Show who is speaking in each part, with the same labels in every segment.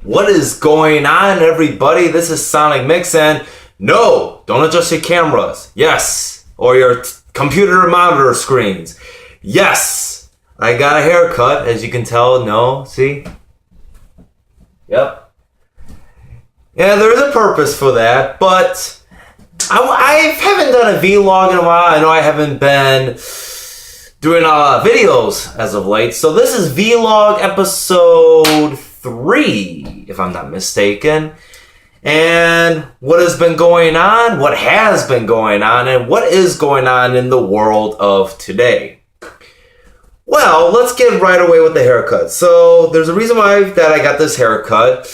Speaker 1: What is going on, everybody? This is Sonic Mix, and no, don't adjust your cameras. Yes, or your computer monitor screens. Yes, I got a haircut, as you can tell. No, see? Yep. Yeah, there's a purpose for that, but I haven't done a vlog in a while. I know I haven't been doing videos as of late, so this is vlog episode 3, if I'm not mistaken. And what has been going on, what has been going on, and what is going on in the world of today. Well, let's get right away with the haircut. So there's a reason why that I got this haircut.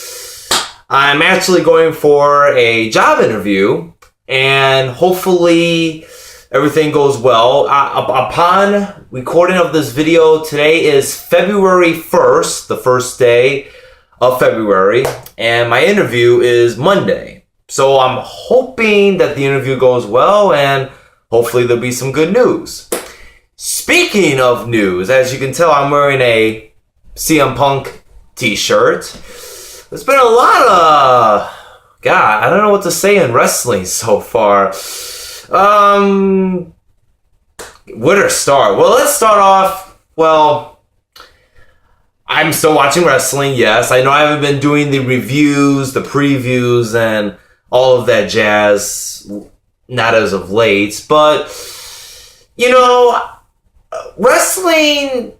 Speaker 1: I'm actually going for a job interview, and hopefully everything goes well. Upon recording of this video, today is February 1st, the first day of February, and my interview is Monday. So I'm hoping that the interview goes well, and hopefully there'll be some good news. Speaking of news, as you can tell, I'm wearing a CM Punk t-shirt. There's been a lot of... God, I don't know what to say in wrestling so far. Where to start? Well, let's start off, I'm still watching wrestling, yes. I know I haven't been doing the reviews, the previews, and all of that jazz, not as of late. But, wrestling...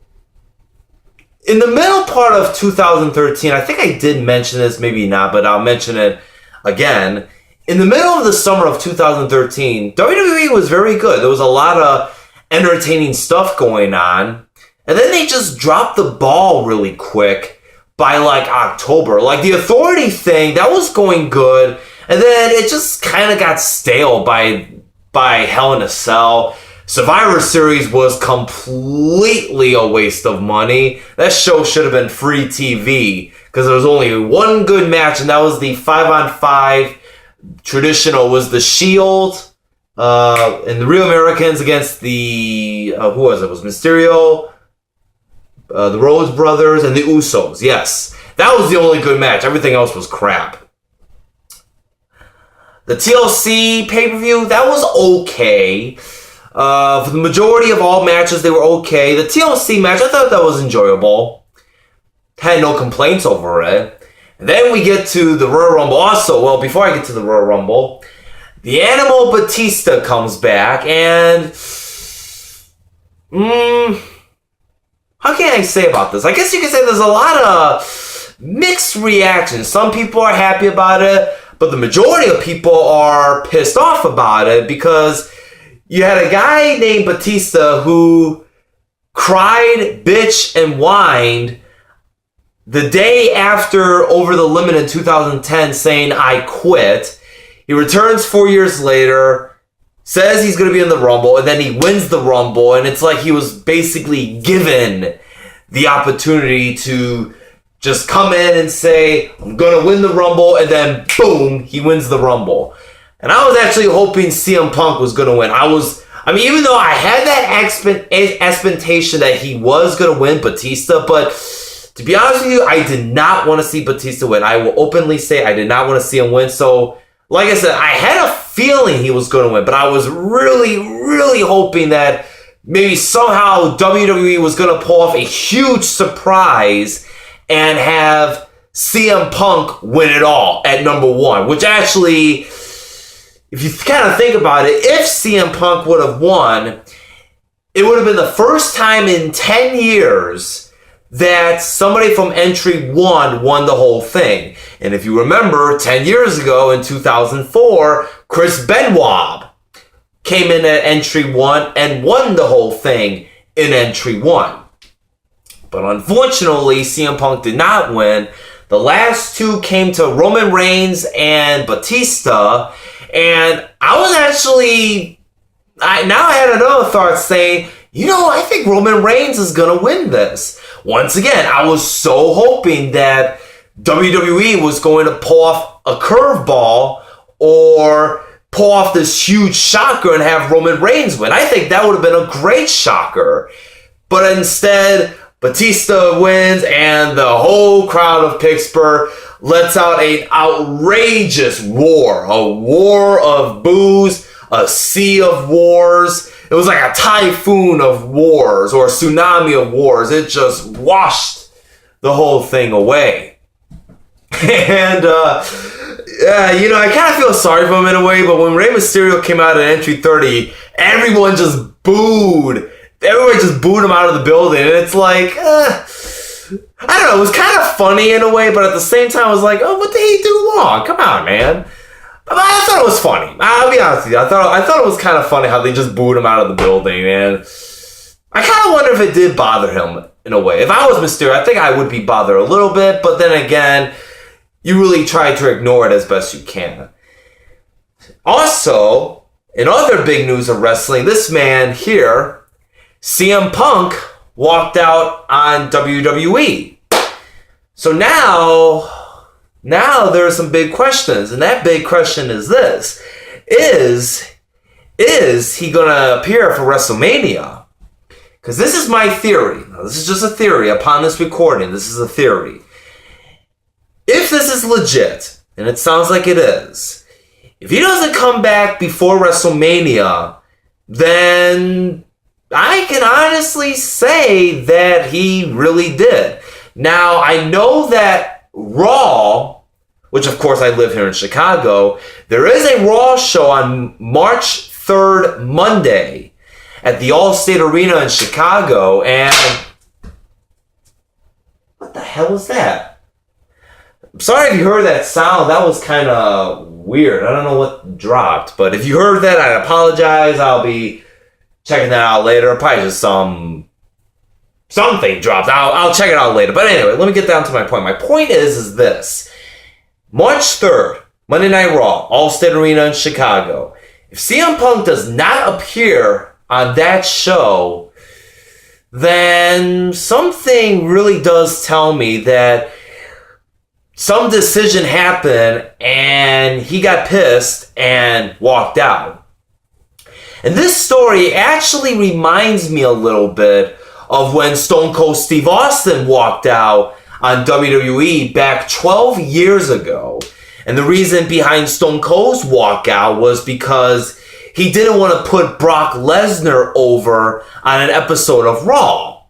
Speaker 1: In the middle part of 2013, I think I did mention this, maybe not, but I'll mention it again. In the middle of the summer of 2013, WWE was very good. There was a lot of entertaining stuff going on. And then they just dropped the ball really quick by October. The Authority thing, that was going good. And then it just kind of got stale by Hell in a Cell. Survivor Series was completely a waste of money. That show should have been free TV because there was only one good match, and that was the 5-on-5 traditional. Was the Shield and the Real Americans against the who was it? It was Mysterio, the Rose Brothers, and the Usos. Yes, that was the only good match. Everything else was crap. The TLC pay-per-view, that was okay. For the majority of all matches, they were okay. The TLC match, I thought that was enjoyable. Had no complaints over it. And then we get to the Royal Rumble. Also, before I get to the Royal Rumble, the Animal Batista comes back, and how can I say about this? I guess you can say there's a lot of mixed reactions. Some people are happy about it, but the majority of people are pissed off about it because you had a guy named Batista who cried, bitched, and whined the day after Over the Limit in 2010 saying, "I quit." He returns 4 years later, says he's going to be in the Rumble, and then he wins the Rumble, and it's like he was basically given the opportunity to just come in and say, "I'm going to win the Rumble," and then boom, he wins the Rumble. And I was actually hoping CM Punk was going to win. Even though I had that expectation that he was going to win Batista, but to be honest with you, I did not want to see Batista win. I will openly say I did not want to see him win. So, like I said, I had a feeling he was going to win, but I was really, really hoping that maybe somehow WWE was going to pull off a huge surprise and have CM Punk win it all at number 1, which actually... If you kind of think about it, if CM Punk would have won, it would have been the first time in 10 years that somebody from Entry 1 won the whole thing. And if you remember, 10 years ago in 2004, Chris Benoit came in at Entry 1 and won the whole thing in Entry 1. But unfortunately, CM Punk did not win. The last two came to Roman Reigns and Batista. And I was actually, now I had another thought saying, I think Roman Reigns is going to win this. Once again, I was so hoping that WWE was going to pull off a curveball or pull off this huge shocker and have Roman Reigns win. I think that would have been a great shocker. But instead, Batista wins and the whole crowd of Pittsburgh lets out an outrageous roar, a war of boos, a sea of wars. It was like a typhoon of wars or a tsunami of wars. It just washed the whole thing away. And, I kind of feel sorry for him in a way, but when Rey Mysterio came out at Entry 30, everyone just booed. Everyone just booed him out of the building. And it's like, I don't know, it was kind of funny in a way, but at the same time, I was like, oh, what did he do wrong? Come on, man. But I thought it was funny. I'll be honest with you. I thought it was kind of funny how they just booed him out of the building, and I kind of wonder if it did bother him in a way. If I was Mysterio, I think I would be bothered a little bit, but then again, you really try to ignore it as best you can. Also, in other big news of wrestling, this man here, CM Punk, walked out on WWE. So now there are some big questions, and that big question is this. Is he going to appear for WrestleMania? Because this is my theory. Now, this is just a theory. Upon this recording, this is a theory. If this is legit, and it sounds like it is, if he doesn't come back before WrestleMania, then I can honestly say that he really did. Now, I know that Raw, which of course I live here in Chicago, there is a Raw show on March 3rd, Monday, at the Allstate Arena in Chicago, and what the hell was that? I'm sorry if you heard that sound. That was kind of weird. I don't know what dropped, but if you heard that, I apologize. I'll be checking that out later. Probably just something dropped. I'll check it out later. But anyway, let me get down to my point. My point is this. March 3rd, Monday Night Raw, Allstate Arena in Chicago. If CM Punk does not appear on that show, then something really does tell me that some decision happened and he got pissed and walked out. And this story actually reminds me a little bit of when Stone Cold Steve Austin walked out on WWE back 12 years ago. And the reason behind Stone Cold's walkout was because he didn't want to put Brock Lesnar over on an episode of Raw.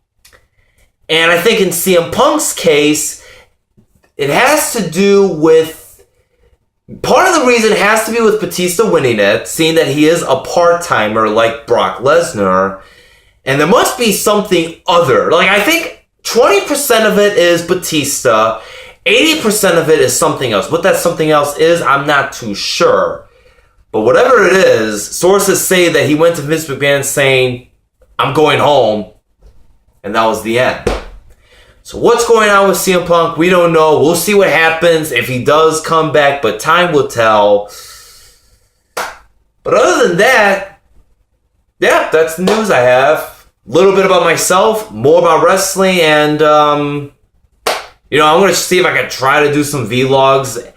Speaker 1: And I think in CM Punk's case, it has to do with, part of the reason has to be with Batista winning it, seeing that he is a part-timer like Brock Lesnar. And there must be something other. Like, I think 20% of it is Batista, 80% of it is something else. What that something else is, I'm not too sure. But whatever it is, sources say that he went to Vince McMahon saying, I'm going home. And that was the end. So what's going on with CM Punk? We don't know. We'll see what happens if he does come back, but time will tell. But other than that, yeah, that's the news I have. A little bit about myself, more about wrestling, and, I'm going to see if I can try to do some vlogs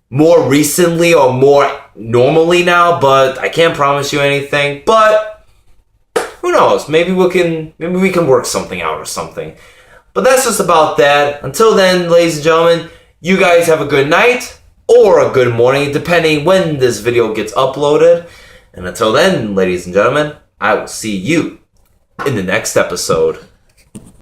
Speaker 1: more recently or more normally now, but I can't promise you anything. But who knows? Maybe we can work something out or something. But that's just about that. Until then, ladies and gentlemen, you guys have a good night or a good morning, depending when this video gets uploaded. And until then, ladies and gentlemen, I will see you in the next episode.